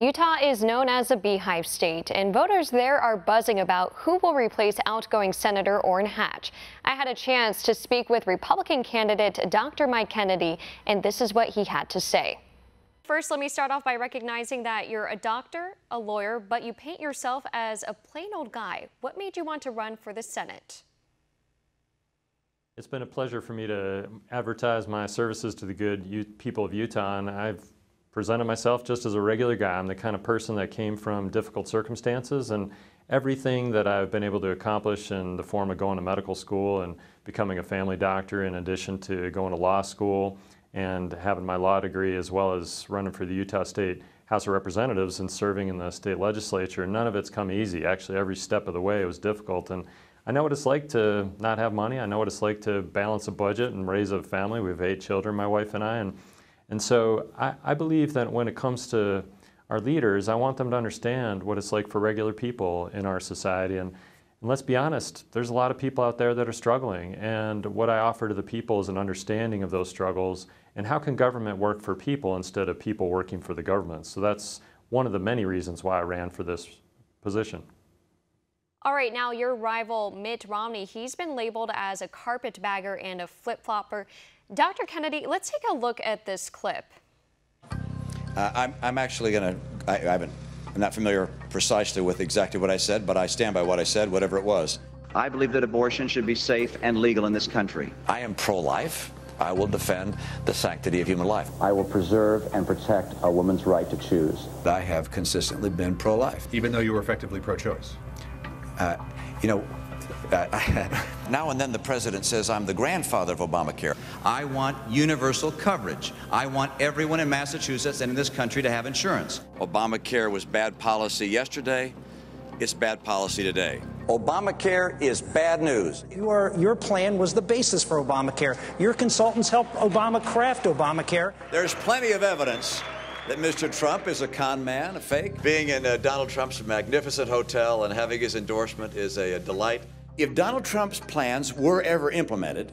Utah is known as a beehive state, and voters there are buzzing about who will replace outgoing Senator Orrin Hatch. I had a chance to speak with Republican candidate Dr. Mike Kennedy, and this is what he had to say. First, let me start off by recognizing that you're a doctor, a lawyer, but you paint yourself as a plain old guy. What made you want to run for the Senate? It's been a pleasure for me to advertise my services to the good people of Utah, and I've presented myself just as a regular guy. I'm the kind of person that came from difficult circumstances, and everything that I've been able to accomplish in the form of going to medical school and becoming a family doctor, in addition to going to law school and having my law degree, as well as running for the Utah State House of Representatives and serving in the state legislature, none of it's come easy. Actually, every step of the way it was difficult. And I know what it's like to not have money. I know what it's like to balance a budget and raise a family. We have 8 children, my wife and I. And so I believe that when it comes to our leaders, I want them to understand what it's like for regular people in our society. And let's be honest, there's a lot of people out there that are struggling. And what I offer to the people is an understanding of those struggles and how can government work for people instead of people working for the government. So that's one of the many reasons why I ran for this position. All right, now your rival Mitt Romney, he's been labeled as a carpetbagger and a flip-flopper. Dr. Kennedy, let's take a look at this clip. I'm actually going to, I'm not familiar precisely with exactly what I said, but I stand by what I said, whatever it was. I believe that abortion should be safe and legal in this country. I am pro-life. I will defend the sanctity of human life. I will preserve and protect a woman's right to choose. I have consistently been pro-life. Even though you were effectively pro-choice? Now and then the president says I'm the grandfather of Obamacare. I want universal coverage. I want everyone in Massachusetts and in this country to have insurance. Obamacare was bad policy yesterday. It's bad policy today. Obamacare is bad news. Your plan was the basis for Obamacare. Your consultants helped Obama craft Obamacare. There's plenty of evidence that Mr. Trump is a con man, a fake. Being in Donald Trump's magnificent hotel and having his endorsement is a delight. If Donald Trump's plans were ever implemented,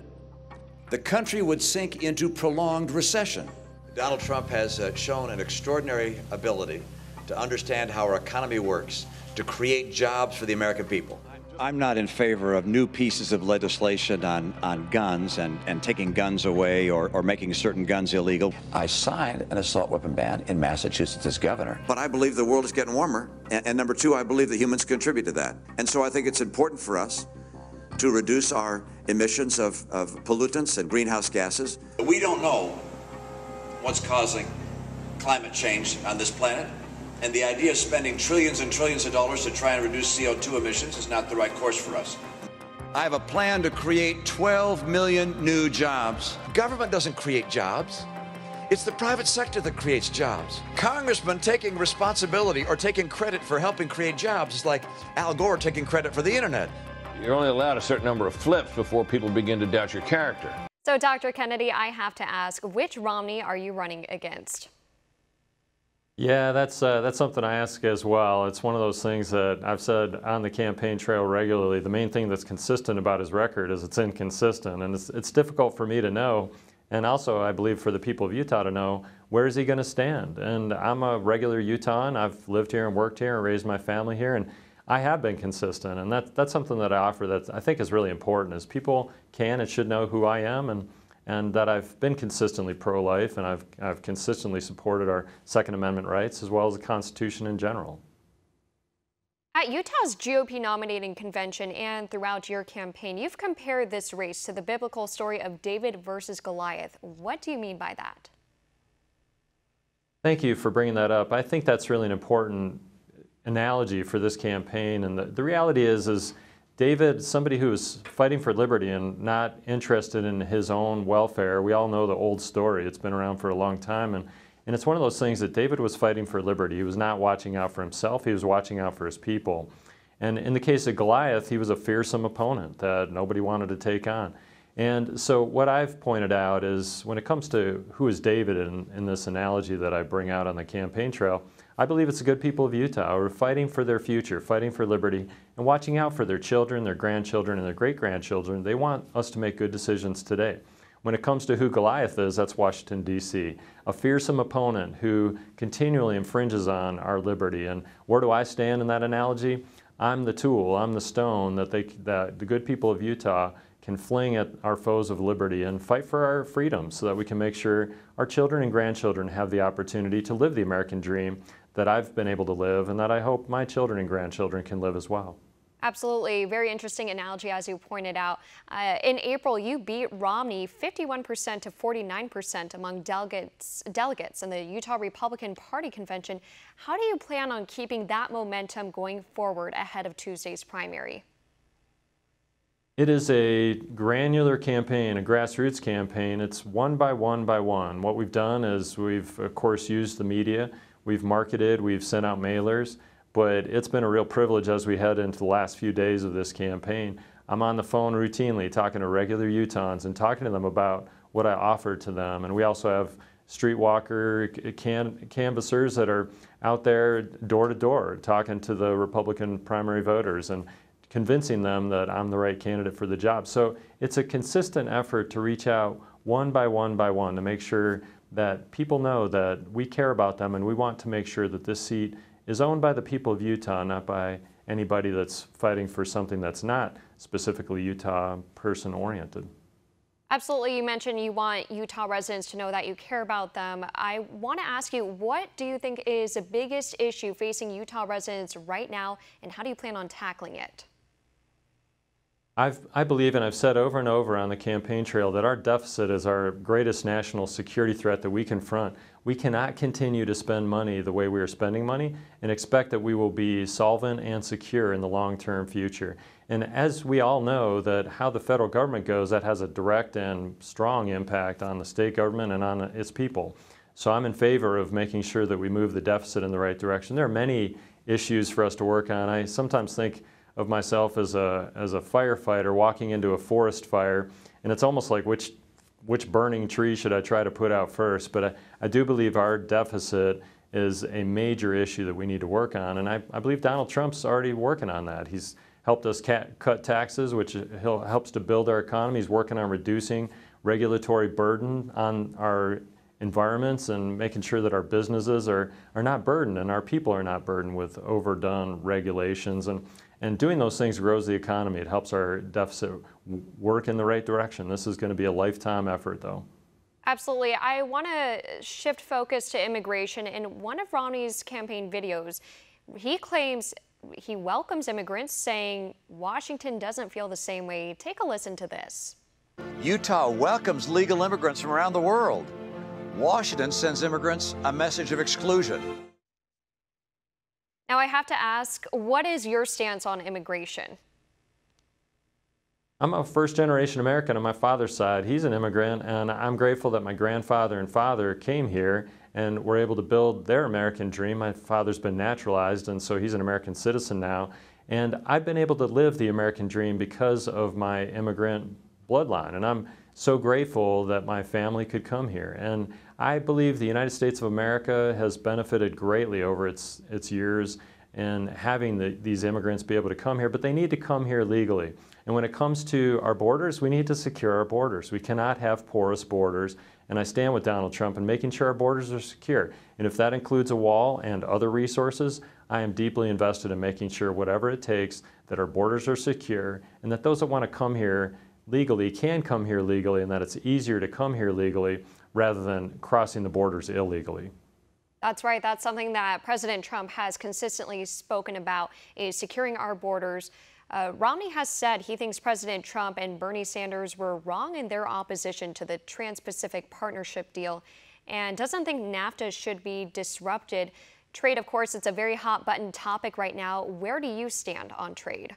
the country would sink into prolonged recession. Donald Trump has shown an extraordinary ability to understand how our economy works, to create jobs for the American people. I'm not in favor of new pieces of legislation on guns and taking guns away or making certain guns illegal. I signed an assault weapon ban in Massachusetts as governor. But I believe the world is getting warmer. And number two, I believe that humans contribute to that. And so I think it's important for us to reduce our emissions of pollutants and greenhouse gases. We don't know what's causing climate change on this planet. And the idea of spending trillions and trillions of dollars to try and reduce CO2 emissions is not the right course for us. I have a plan to create 12 million new jobs. Government doesn't create jobs. It's the private sector that creates jobs. Congressmen taking responsibility or taking credit for helping create jobs is like Al Gore taking credit for the internet. You're only allowed a certain number of flips before people begin to doubt your character. So, Dr. Kennedy, I have to ask, which Romney are you running against? Yeah, that's something I ask as well. It's one of those things that I've said on the campaign trail regularly. The main thing that's consistent about his record is it's inconsistent, and it's difficult for me to know, and also I believe for the people of Utah to know, where is he going to stand? And I'm a regular Utahn. I've lived here and worked here and raised my family here, and I have been consistent, and that's something that I offer that I think is really important, is people can and should know who I am, and that I've been consistently pro-life, and I've consistently supported our Second Amendment rights as well as the Constitution in general. At Utah's GOP nominating convention and throughout your campaign, you've compared this race to the biblical story of David versus Goliath. What do you mean by that? Thank you for bringing that up. I think that's really an important analogy for this campaign, and the reality is David, somebody who is fighting for liberty and not interested in his own welfare. We all know the old story. It's been around for a long time. And it's one of those things that David was fighting for liberty. He was not watching out for himself. He was watching out for his people. And in the case of Goliath, he was a fearsome opponent that nobody wanted to take on. And so what I've pointed out is when it comes to who is David in this analogy that I bring out on the campaign trail, I believe it's the good people of Utah who are fighting for their future, fighting for liberty, and watching out for their children, their grandchildren, and their great-grandchildren. They want us to make good decisions today. When it comes to who Goliath is, that's Washington, D.C., a fearsome opponent who continually infringes on our liberty. And where do I stand in that analogy? I'm the tool, I'm the stone that the good people of Utah can fling at our foes of liberty and fight for our freedom so that we can make sure our children and grandchildren have the opportunity to live the American dream that I've been able to live and that I hope my children and grandchildren can live as well. Absolutely. Very interesting analogy, as you pointed out. In April, you beat Romney 51% to 49% among delegates in the Utah Republican Party convention. How do you plan on keeping that momentum going forward ahead of Tuesday's primary? It is a granular campaign, a grassroots campaign. It's one by one by one. What we've done is we've, of course, used the media. We've marketed, we've sent out mailers. But it's been a real privilege as we head into the last few days of this campaign. I'm on the phone routinely talking to regular Utahns and talking to them about what I offer to them. And we also have streetwalker canvassers that are out there door to door talking to the Republican primary voters and convincing them that I'm the right candidate for the job. So it's a consistent effort to reach out one by one by one to make sure that people know that we care about them and we want to make sure that this seat is owned by the people of Utah, not by anybody that's fighting for something that's not specifically Utah person-oriented. Absolutely. You mentioned you want Utah residents to know that you care about them. I want to ask you, what do you think is the biggest issue facing Utah residents right now, and how do you plan on tackling it? I believe, and I've said over and over on the campaign trail, that our deficit is our greatest national security threat that we confront. We cannot continue to spend money the way we are spending money and expect that we will be solvent and secure in the long-term future. And as we all know, that how the federal government goes, that has a direct and strong impact on the state government and on its people. So I'm in favor of making sure that we move the deficit in the right direction. There are many issues for us to work on. I sometimes think of myself as a firefighter walking into a forest fire, and it's almost like which burning tree should I try to put out first. But I do believe our deficit is a major issue that we need to work on, and I believe Donald Trump's already working on that. He's helped us cut taxes, which helps to build our economy. He's working on reducing regulatory burden on our environments and making sure that our businesses are not burdened and our people are not burdened with overdone regulations. And doing those things grows the economy. It helps our deficit work in the right direction. This is going to be a lifetime effort, though. Absolutely. I want to shift focus to immigration. In one of Romney's campaign videos, he claims he welcomes immigrants, saying Washington doesn't feel the same way. Take a listen to this. Utah welcomes legal immigrants from around the world. Washington sends immigrants a message of exclusion. Now, I have to ask, what is your stance on immigration? I'm a first-generation American on my father's side. He's an immigrant, and I'm grateful that my grandfather and father came here and were able to build their American dream. My father's been naturalized, and so he's an American citizen now. And I've been able to live the American dream because of my immigrant bloodline, and I'm so grateful that my family could come here. And I believe the United States of America has benefited greatly over its years in having these immigrants be able to come here, but they need to come here legally. And when it comes to our borders, we need to secure our borders. We cannot have porous borders, and I stand with Donald Trump in making sure our borders are secure. And if that includes a wall and other resources, I am deeply invested in making sure whatever it takes that our borders are secure and that those that want to come here legally can come here legally, and that it's easier to come here legally rather than crossing the borders illegally. That's right. That's something that President Trump has consistently spoken about, is securing our borders. Romney has said he thinks President Trump and Bernie Sanders were wrong in their opposition to the Trans-Pacific Partnership deal and doesn't think NAFTA should be disrupted. Trade, of course, it's a very hot button topic right now. Where do you stand on trade?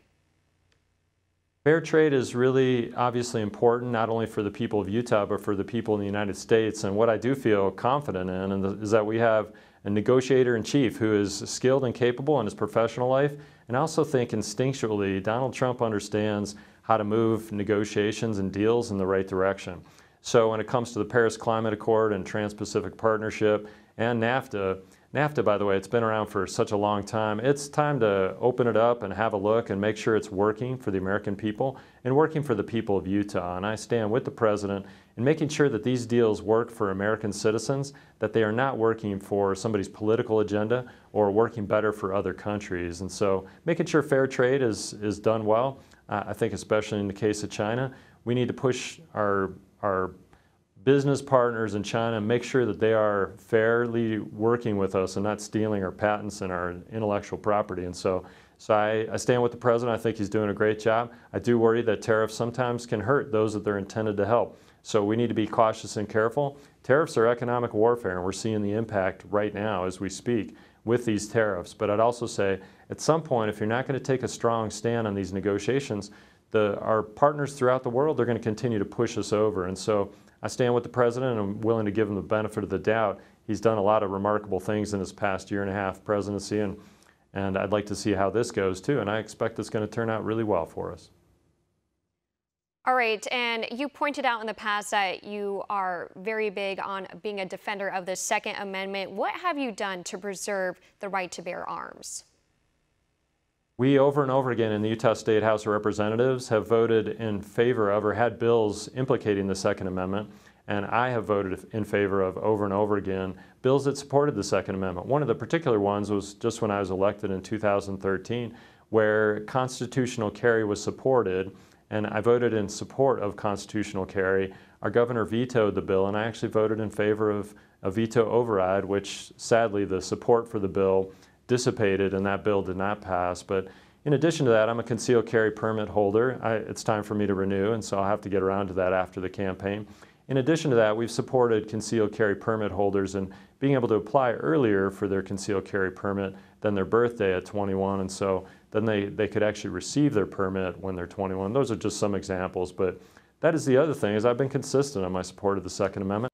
Fair trade is really obviously important, not only for the people of Utah, but for the people in the United States. And what I do feel confident in is that we have a negotiator-in-chief who is skilled and capable in his professional life. And I also think instinctually, Donald Trump understands how to move negotiations and deals in the right direction. So when it comes to the Paris Climate Accord and Trans-Pacific Partnership and NAFTA, NAFTA, by the way, it's been around for such a long time. It's time to open it up and have a look and make sure it's working for the American people and working for the people of Utah. And I stand with the President in making sure that these deals work for American citizens, that they are not working for somebody's political agenda or working better for other countries. And so making sure fair trade is done well, I think especially in the case of China, we need to push our business partners in China, make sure that they are fairly working with us and not stealing our patents and our intellectual property. And so I stand with the President. I think he's doing a great job. I do worry that tariffs sometimes can hurt those that they're intended to help. So we need to be cautious and careful. Tariffs are economic warfare, and we're seeing the impact right now as we speak with these tariffs. But I'd also say at some point, if you're not going to take a strong stand on these negotiations, our partners throughout the world are going to continue to push us over. And so I stand with the President, and I'm willing to give him the benefit of the doubt. He's done a lot of remarkable things in his past year and a half presidency, and I'd like to see how this goes too. And I expect it's going to turn out really well for us. All right, and you pointed out in the past that you are very big on being a defender of the Second Amendment. What have you done to preserve the right to bear arms? We over and over again in the Utah State House of Representatives have voted in favor of or had bills implicating the Second Amendment, and I have voted in favor of over and over again bills that supported the Second Amendment. One of the particular ones was just when I was elected in 2013, where constitutional carry was supported, and I voted in support of constitutional carry. Our governor vetoed the bill, and I actually voted in favor of a veto override, which sadly the support for the bill dissipated and that bill did not pass. But in addition to that, I'm a concealed carry permit holder. It's time for me to renew, and so I'll have to get around to that after the campaign. In addition to that, we've supported concealed carry permit holders in being able to apply earlier for their concealed carry permit than their birthday at 21, and so then they could actually receive their permit when they're 21. Those are just some examples, but that is the other thing, is I've been consistent on my support of the Second Amendment.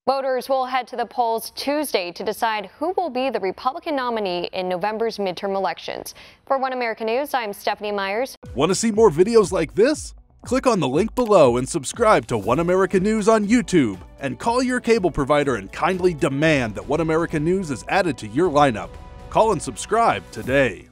Voters will head to the polls Tuesday to decide who will be the Republican nominee in November's midterm elections. For One American News, I'm Stephanie Myers. Want to see more videos like this? Click on the link below and subscribe to One American News on YouTube, and call your cable provider and kindly demand that One American News is added to your lineup. Call and subscribe today.